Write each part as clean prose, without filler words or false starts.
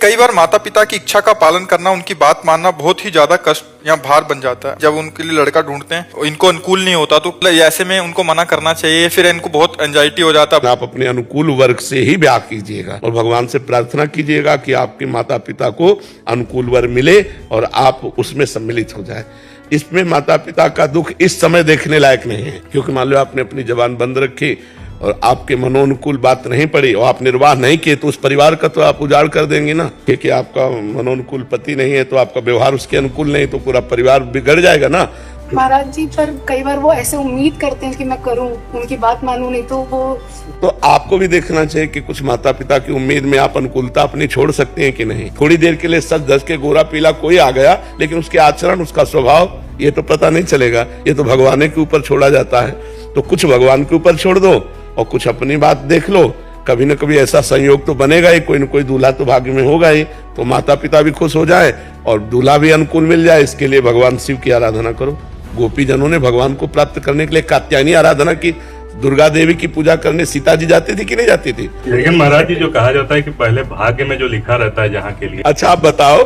कई बार माता पिता की इच्छा का पालन करना, उनकी बात मानना बहुत ही ज्यादा कष्ट या भार बन जाता है। जब उनके लिए लड़का ढूंढते हैं, इनको अनुकूल नहीं होता, तो ऐसे में उनको मना करना चाहिए, फिर इनको बहुत एंजाइटी हो जाता है। आप अपने अनुकूल वर्ग से ही ब्याह कीजिएगा और भगवान से प्रार्थना कीजिएगा कि आपके माता पिता को अनुकूल वर्ग मिले और आप उसमें सम्मिलित हो जाए। इसमें माता पिता का दुख इस समय देखने लायक नहीं है, क्योंकि मान लो आपने अपनी जबान बंद रखी और आपके मनोनुकूल बात नहीं पड़ी और आप निर्वाह नहीं किए, तो उस परिवार का तो आप उजाड़ कर देंगे ना। क्योंकि आपका मनोनुकूल पति नहीं है तो आपका व्यवहार उसके अनुकूल नहीं, तो पूरा परिवार बिगड़ जाएगा ना। महाराज जी, पर कई बार वो ऐसे उम्मीद करते हैं कि मैं करूं, उनकी बात मानूं, नहीं तो वो। तो आपको भी देखना चाहिए कि कुछ माता पिता की उम्मीद में आप अनुकूलता अपनी छोड़ सकते हैं कि नहीं। थोड़ी देर के लिए सच धस के गोरा पीला कोई आ गया, लेकिन उसके आचरण, उसका स्वभाव ये तो पता नहीं चलेगा। ये तो भगवान के ऊपर छोड़ा जाता है। तो कुछ भगवान के ऊपर छोड़ दो और कुछ अपनी बात देख लो। कभी न कभी ऐसा संयोग तो बनेगा ही, कोई न कोई दूल्हा तो भाग्य में होगा ही। तो माता पिता भी खुश हो जाए और दूल्हा भी अनुकूल मिल जाए। इसके लिए भगवान शिव की आराधना करो। गोपी जनों ने भगवान को प्राप्त करने के लिए कात्यायनी आराधना की। दुर्गा देवी की पूजा करने सीता जी जाती थी कि नहीं जाती थी? लेकिन महाराज जी, जो कहा जाता है कि पहले भाग्य में जो लिखा रहता है जहाँ के लिए। अच्छा आप बताओ,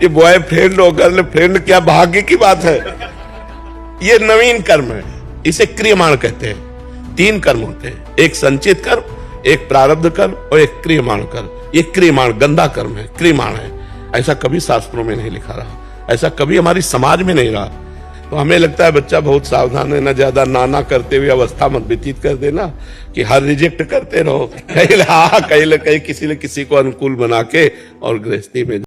ये बॉयफ्रेंड और गर्लफ्रेंड क्या भाग्य की बात है? ये नवीन कर्म है, इसे क्रियमाण कहते हैं। 3 कर्म होते हैं, एक संचित कर्म, एक प्रारब्ध कर्म और एक क्रियमाण कर्म। ये क्रियमाण गंदा कर्म है, क्रियमाण है। ऐसा कभी शास्त्रों में नहीं लिखा रहा, ऐसा कभी हमारी समाज में नहीं रहा। तो हमें लगता है बच्चा बहुत सावधान है, ना ज्यादा नाना करते हुए अवस्था मत व्यतीत कर देना कि हर रिजेक्ट करते रहो। कहीं किसी न किसी को अनुकूल बना के और गृहस्थी में